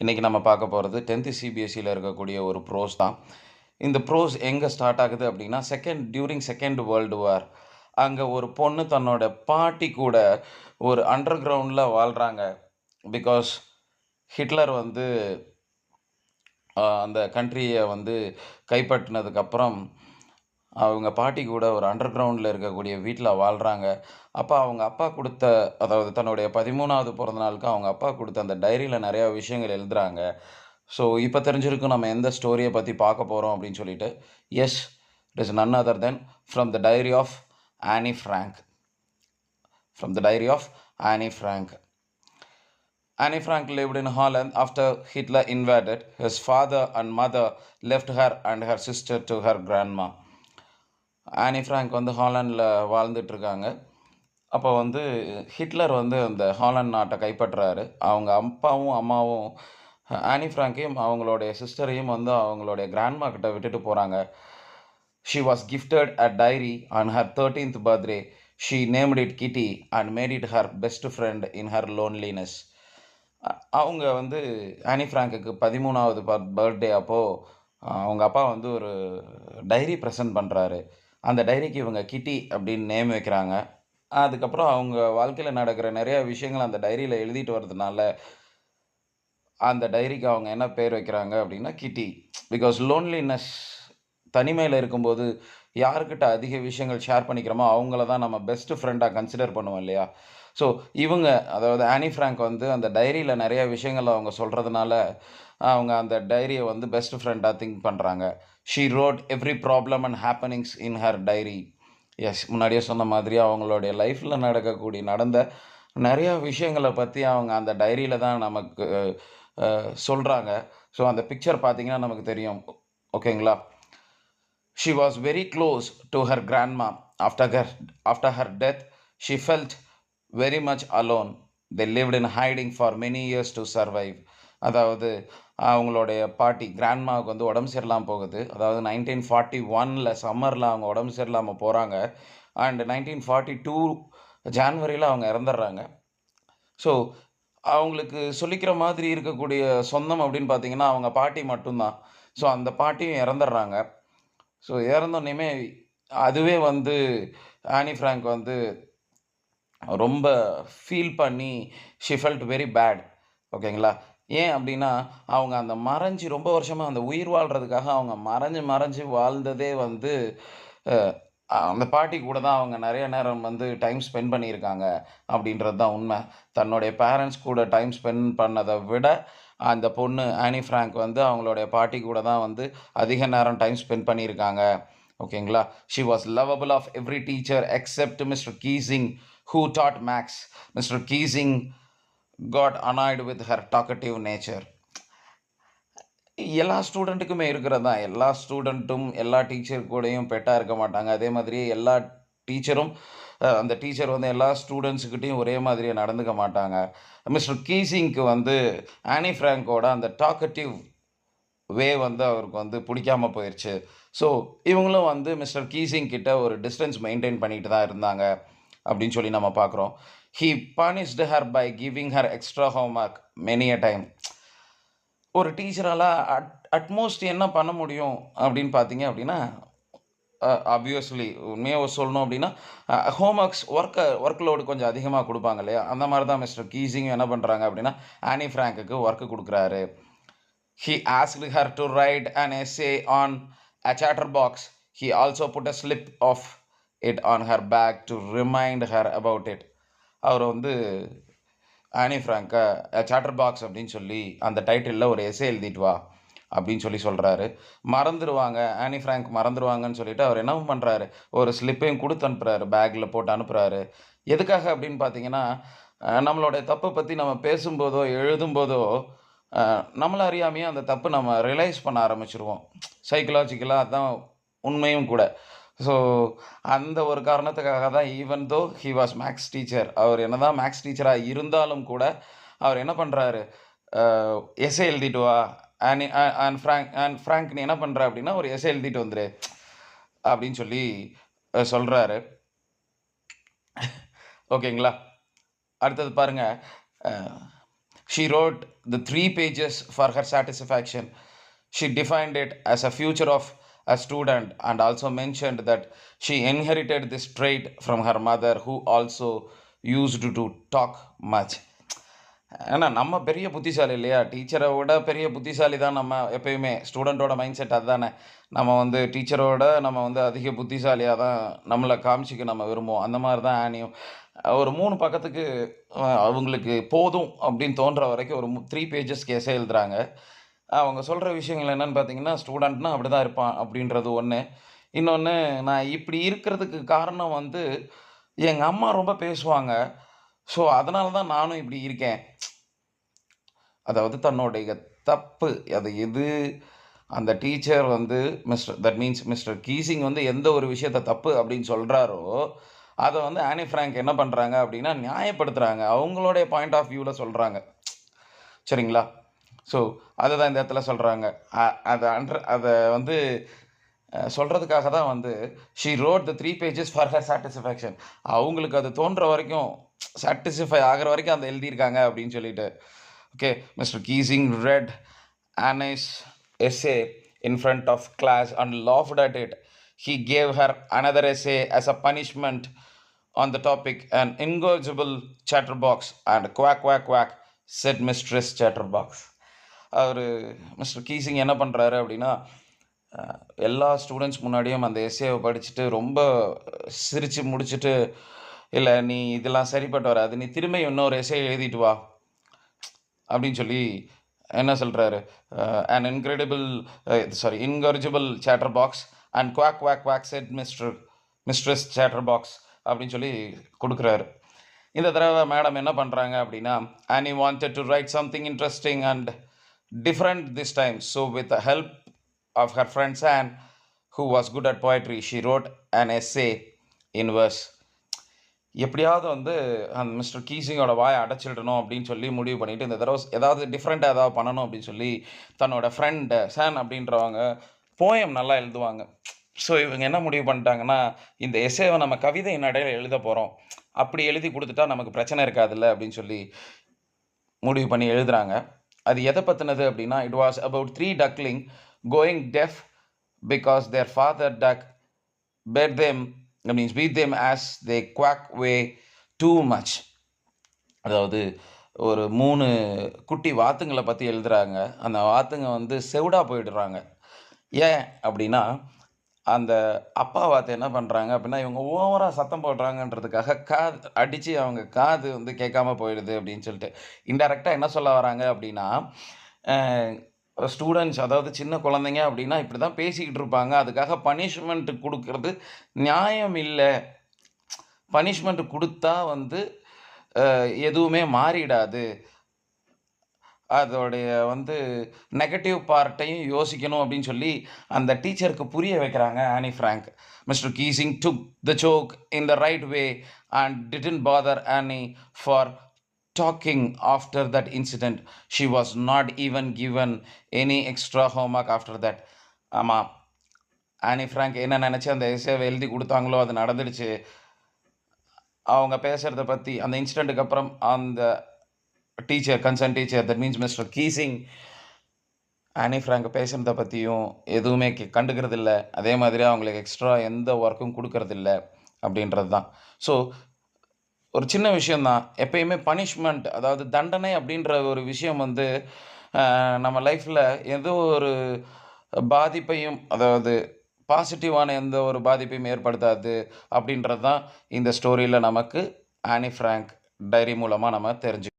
இன்றைக்கி நம்ம பார்க்க போகிறது 10th சிபிஎஸ்சியில் இருக்கக்கூடிய ஒரு ப்ரோஸ் தான். இந்த ப்ரோஸ் எங்கே ஸ்டார்ட் ஆகுது அப்படின்னா, டியூரிங் செகண்ட் வேர்ல்டு வார் அங்கே ஒரு பொண்ணு தன்னோட பாட்டி கூட ஒரு அண்டர் கிரவுண்டில் வாழ்கிறாங்க. பிகாஸ் ஹிட்லர் வந்து அந்த கண்ட்ரியை வந்து கைப்பற்றினதுக்கப்புறம் அவங்க பாட்டி கூட ஒரு அண்டர் கிரவுண்டில் இருக்கக்கூடிய வீட்டில் வாழ்கிறாங்க. அப்போ அவங்க அப்பா கொடுத்த, அதாவது தன்னுடைய 13வது பிறந்த நாளுக்கு அவங்க அப்பா கொடுத்த அந்த டைரியில் நிறையா விஷயங்கள் எழுதுறாங்க. ஸோ இப்போ தெரிஞ்சிருக்கும் நம்ம எந்த ஸ்டோரியை பற்றி பார்க்க போகிறோம் அப்படின்னு சொல்லிட்டு. Yes, it is none other than from the diary of Anne Frank. From the diary of Anne Frank. Anne Frank lived in Holland after Hitler invaded. His father and mother left her and her sister to her grandma. Anne Frank வந்து ஹாலண்டில் வாழ்ந்துட்டுருக்காங்க. அப்போ வந்து Hitler வந்து அந்த Haaland நாட்டை கைப்பற்றுறாரு. அவங்க அப்பாவும் அம்மாவும் ஆனி ஃப்ராங்கையும் அவங்களுடைய சிஸ்டரையும் வந்து அவங்களுடைய கிராண்ட்மா கிட்ட விட்டுட்டு போகிறாங்க. She was gifted a diary on her 13th birthday. She named it Kitty and made it her best friend in her loneliness. அவங்க வந்து ஆனி ஃப்ராங்குக்கு 13வது பர்த்டே அப்போது அவங்க அப்பா வந்து ஒரு டைரி ப்ரெசென்ட் பண்ணுறாரு. அந்த டைரிக்கு இவங்க கிட்டி அப்படின்னு நேம் வைக்கிறாங்க. அதுக்கப்புறம் அவங்க வாழ்க்கையில் நடக்கிற நிறைய விஷயங்கள் அந்த டைரியில் எழுதிட்டு வர்றதுனால அந்த டைரிக்கு அவங்க என்ன பேர் வைக்கிறாங்க அப்படின்னா கிட்டி. பிகாஸ் லோன்லினஸ், தனிமையில் இருக்கும்போது யாருக்கிட்ட அதிக விஷயங்கள் ஷேர் பண்ணிக்கிறோமோ அவங்கள தான் நம்ம பெஸ்ட் ஃப்ரெண்டாக கன்சிடர் பண்ணுவோம் இல்லையா? ஸோ இவங்க, அதாவது ஆனி ஃப்ராங்க் வந்து அந்த டைரியில் நிறைய விஷயங்கள் அவங்க சொல்கிறதுனால அவங்க அந்த டைரியை வந்து பெஸ்ட் ஃப்ரெண்டாக திங்க் பண்ணுறாங்க. She wrote every problem and happenings in her diary. Yes, முன்னாடியே சொன்ன மாதிரி அவங்களுடைய லைஃப்பில் நடந்த நிறையா விஷயங்களை பற்றி அவங்க அந்த டைரியில் தான் நமக்கு சொல்கிறாங்க. ஸோ அந்த பிக்சர் பார்த்தீங்கன்னா நமக்கு தெரியும். ஓகேங்களா? She was very close to her grandma. After her death, she felt very much alone. They lived in hiding for many years to survive. அதாவது அவங்களுடைய பாட்டி கிராண்ட்மாவுக்கு வந்து உடம்பு சரியில்லாமல் போகுது. அதாவது 1941 சம்மரில் அவங்க உடம்பு சரியில்லாமல் போகிறாங்க. அண்ட் 1942 ஜான்வரியில் அவங்க இறந்துடுறாங்க. ஸோ அவங்களுக்கு சொல்லிக்கிற மாதிரி இருக்கக்கூடிய சொந்தம் அப்படின்னு பார்த்தீங்கன்னா அவங்க பாட்டி மட்டும்தான். ஸோ அந்த பாட்டியும் இறந்துடுறாங்க. ஸோ இறந்தோன்னையுமே அதுவே வந்து ஆனி ஃப்ராங்க் வந்து ரொம்ப ஃபீல் பண்ணி ஷி ஃபெல்ட் வெரி பேட். ஓகேங்களா? ஏன் அப்படின்னா அவங்க அந்த மறைஞ்சு ரொம்ப வருஷமாக அந்த உயிர் வாழ்கிறதுக்காக அவங்க மறைஞ்சு வாழ்ந்ததே வந்து அந்த பாட்டி கூட தான் அவங்க நிறைய நேரம் வந்து டைம் ஸ்பெண்ட் பண்ணியிருக்காங்க அப்படின்றது தான் உண்மை. தன்னுடைய பேரண்ட்ஸ் கூட டைம் ஸ்பெண்ட் பண்ணதை விட அந்த பொண்ணு ஆனி ஃப்ராங்க் வந்து அவங்களுடைய பாட்டி கூட தான் வந்து அதிக நேரம் டைம் ஸ்பெண்ட் பண்ணியிருக்காங்க. ஓகேங்களா? She was lovable of every teacher except Mister Keesing who taught maths. Mister Keesing got annoyed with her talkative nature. எல்லா ஸ்டூடெண்ட்டுக்குமே இருக்கிறது தான். எல்லா ஸ்டூடெண்ட்டும் எல்லா டீச்சர் கூடயும் பெட்டாக இருக்க மாட்டாங்க. அதே மாதிரி எல்லா டீச்சரும் அந்த டீச்சர் வந்து எல்லா ஸ்டூடெண்ட்ஸுக்கிட்டையும் ஒரே மாதிரியே நடந்துக்க மாட்டாங்க. மிஸ்டர் கீசிங்க்கு வந்து ஆனி ஃப்ராங்கோட அந்த டாக்கட்டிவ் வே வந்து அவருக்கு வந்து பிடிக்காம போயிடுச்சு. ஸோ இவங்களும் வந்து மிஸ்டர் கீசிங் கிட்ட ஒரு டிஸ்டன்ஸ் மெயின்டைன் பண்ணிட்டு தான் இருந்தாங்க அப்படின்னு சொல்லி நம்ம பார்க்குறோம். He punished her by giving her extra homework many a time. ஒரு டீச்சரால் அட்மோஸ்ட் என்ன பண்ண முடியும் அப்படின்னு பார்த்தீங்க அப்படின்னா, ஆப்வியஸ்லி உண்மையாக சொல்லணும் அப்படின்னா ஒர்க் லோடு கொஞ்சம் அதிகமாக கொடுப்பாங்க இல்லையா? அந்த மாதிரி தான் மிஸ்டர் கீசிங் என்ன பண்ணுறாங்க அப்படின்னா ஆனி ஃப்ராங்குக்கு ஒர்க்கு கொடுக்குறாரு. He asked her to write an essay on a chatterbox. He also put a slip of it on her bag to remind her about it. அவர் வந்து ஆனி ஃப்ராங்கை சாட்டர் பாக்ஸ் அப்படின்னு சொல்லி அந்த டைட்டிலில் ஒரு எஸ்ஸே எழுதிட்டு வா அப்படின்னு சொல்கிறாரு. மறந்துடுவாங்க, ஆனி ஃப்ராங்க் மறந்துடுவாங்கன்னு சொல்லிட்டு அவர் என்ன பண்ணுறாரு, ஒரு ஸ்லிப்பையும் கொடுத்து அனுப்புகிறாரு, பேக்கில் போட்டு அனுப்புகிறாரு. எதுக்காக அப்படின்னு பார்த்தீங்கன்னா, நம்மளுடைய தப்பை பற்றி நம்ம பேசும்போதோ எழுதும்போதோ நம்மளை அறியாமையே அந்த தப்பு நம்ம ரியலைஸ் பண்ண ஆரம்பிச்சிருவோம். சைக்கலாஜிக்கலாக அதுதான் உண்மையும் கூட. ஸோ அந்த ஒரு காரணத்துக்காக தான் even though he was maths teacher, அவர் என்ன தான் மேக்ஸ் டீச்சராக இருந்தாலும் கூட அவர் என்ன பண்ணுறாரு, எஸ்ஸே எழுதிட்டு வா ஃப்ராங்க் நீ என்ன பண்ணுற அப்படின்னா ஒரு எஸ்ஸே எழுதிட்டு வந்துரு அப்படின்னு சொல்லி சொல்கிறாரு. ஓகேங்களா? அடுத்தது பாருங்கள். She wrote the 3 pages for her satisfaction. She defined it as a future of a student and also mentioned that she inherited this trait from her mother, who also used to talk much. ஏன்னா நம்ம பெரிய புத்திசாலி இல்லையா? டீச்சரை விட பெரிய புத்திசாலி தான் நம்ம எப்பயுமே. ஸ்டூடெண்ட்டோட மைண்ட் செட் அதானே. நம்ம வந்து டீச்சரோட நம்ம வந்து அதிக புத்திசாலியா தான் நம்மள காமிச்சுக்க நம்ம விரும்புவோம். அந்த மாரி தான் ஆனியும். ஒரு 3 பக்கத்துக்கு அவங்களுக்கு போதும் அப்படின்னு தோன்ற வரைக்கும் ஒரு 3 பேஜஸ்க்கு எஸ்ஸே எழுதுறாங்க. அவங்க சொல்ற விஷயங்கள் என்னன்னு பார்த்தீங்கன்னா, ஸ்டூடெண்ட்னா அப்படிதான் இருப்பான் அப்படின்றது ஒண்ணு. இன்னொன்னு, நான் இப்படி இருக்கிறதுக்கு காரணம் வந்து, எங்க அம்மா ரொம்ப பேசுவாங்க. ஸோ அதனால தான் நானும் இப்படி இருக்கேன். அதாவது தன்னுடைய தப்பு அது எது அந்த டீச்சர் வந்து தட் மீன்ஸ் மிஸ்டர் கீசிங் வந்து எந்த ஒரு விஷயத்த தப்பு அப்படின்னு சொல்றாரோ, அத வந்து ஆனி ஃப்ராங்க் என்ன பண்றாங்க அப்படின்னா, நியாயப்படுத்துறாங்க. அவங்களுடைய பாயிண்ட் ஆஃப் வியூல சொல்றாங்க. சரிங்களா? ஸோ, அதுதான் இந்த இடத்துல சொல்றாங்க. அத வந்து சொல்றதுக்காக தான் வந்து she road the 3 pages for her satisfaction. அவங்களுக்கு அது தோன்ற வரைக்கும், சாட்டிஸ்ஃபை ஆகுற வரைக்கும் அத எழுதியிருக்காங்க அப்படின்னு சொல்லிட்டு. Okay, Mister Keesing read Annie's essay in front of class and laughed at it. He gave her another essay as a punishment on the topic, an incorrigible chatterbox, and quack, quack, quack, said Mistress Chatterbox. அவரு mister கீசிங் என்ன பண்ணுறாரு அப்படின்னா, எல்லா students முன்னாடியும் அந்த எஸ்ஸேவை படிச்சுட்டு ரொம்ப சிரித்து முடிச்சுட்டு, இல்லை நீ இதெல்லாம் சரிப்பட்டு வராது, நீ திரும்ப இன்னொரு எஸ்ஸே எழுதிட்டு வா அப்படின்னு சொல்லி என்ன சொல்கிறாரு, an incredible incorrigible chatterbox and quack quack quack said mistress chatterbox அப்படின்னு சொல்லி கொடுக்குறாரு. இந்த தடவை மேடம் என்ன பண்ணுறாங்க அப்படின்னா, Annie wanted to write something interesting and different this time. So with the help of her friend Anne, who was good at poetry, she wrote an essay in verse. எப்படியாவது வந்து அந்த மிஸ்டர் கீசிங்கோட வாயை அடைச்சிடணும் அப்படின்னு சொல்லி முடிவு பண்ணிட்டு, இந்த தடவை ஏதாவது டிஃப்ரெண்ட்டாக ஏதாவது பண்ணணும் அப்படின்னு சொல்லி தன்னோட ஃப்ரெண்டு சான் அப்படின்றவங்க போயம் நல்லா எழுதுவாங்க. ஸோ இவங்க என்ன முடிவு பண்ணிட்டாங்கன்னா, இந்த எஸ்ஸேவை நம்ம கவிதை நடையில் எழுத போகிறோம், அப்படி எழுதி கொடுத்துட்டா நமக்கு பிரச்சனை இருக்காதுல்ல அப்படின்னு சொல்லி முடிவு பண்ணி எழுதுறாங்க. அது எதை பற்றினது அப்படின்னா, it was about 3 duckling going deaf because their father duck beat them as they quack way too much. அதாவது ஒரு 3 குட்டி வாத்துங்களை பற்றி எழுதுறாங்க. அந்த வாத்துங்க வந்து செவிடா போயிடுறாங்க. ஏன் அப்படின்னா, அந்த அப்பா வாத்து என்ன பண்ணுறாங்க அப்படின்னா, இவங்க ஓவராக சத்தம் போடுறாங்கன்றதுக்காக அடித்து அவங்க காது வந்து கேட்காம போயிடுது அப்படின்னு சொல்லிட்டு. இன்டெரக்டாக என்ன சொல்ல வராங்க அப்படின்னா, ஸ்டூடெண்ட்ஸ் அதாவது சின்ன குழந்தைங்க அப்படின்னா இப்படி தான் பேசிக்கிட்டு இருப்பாங்க. அதுக்காக பனிஷ்மெண்ட் கொடுக்கறது நியாயம் இல்லை. பனிஷ்மெண்ட் கொடுத்தா வந்து எதுவுமே மாறிடாது. அதோடைய வந்து நெகட்டிவ் பார்ட்டையும் யோசிக்கணும் அப்படின்னு சொல்லி அந்த டீச்சருக்கு புரிய வைக்கிறாங்க Anne Frank. Mister Keesing took the joke in the right way and didn't bother Annie for talking after that incident. She was not even given any extra homework after that. ஆமாம், ஆனி Frank என்ன நினச்சி அந்த எஸ்ஸேவை எழுதி கொடுத்தாங்களோ அது நடந்துடுச்சு. அவங்க பேசுகிறத பற்றி அந்த இன்சிடெண்ட்டுக்கு அப்புறம் அந்த concern teacher, that means Mister Keesing, Anne Frank பேசுகிறத பற்றியும் எதுவுமே கண்டுக்கிறதில்ல. அதே மாதிரி அவங்களுக்கு எக்ஸ்ட்ரா எந்த ஒர்க்கும் கொடுக்கறதில்ல அப்படின்றது தான். ஸோ ஒரு சின்ன விஷயந்தான். எப்பயுமே பனிஷ்மெண்ட், அதாவது தண்டனை அப்படின்ற ஒரு விஷயம் வந்து நம்ம லைஃப்பில் ஏதோ ஒரு பாதிப்பையும், அதாவது பாசிட்டிவான எந்த ஒரு பாதிப்பையும் ஏற்படுத்தாது அப்படின்றது தான் இந்த ஸ்டோரியில் நமக்கு ஆனி ஃப்ராங்க் டைரி மூலமாக நம்ம தெரிஞ்சுக்கணும்.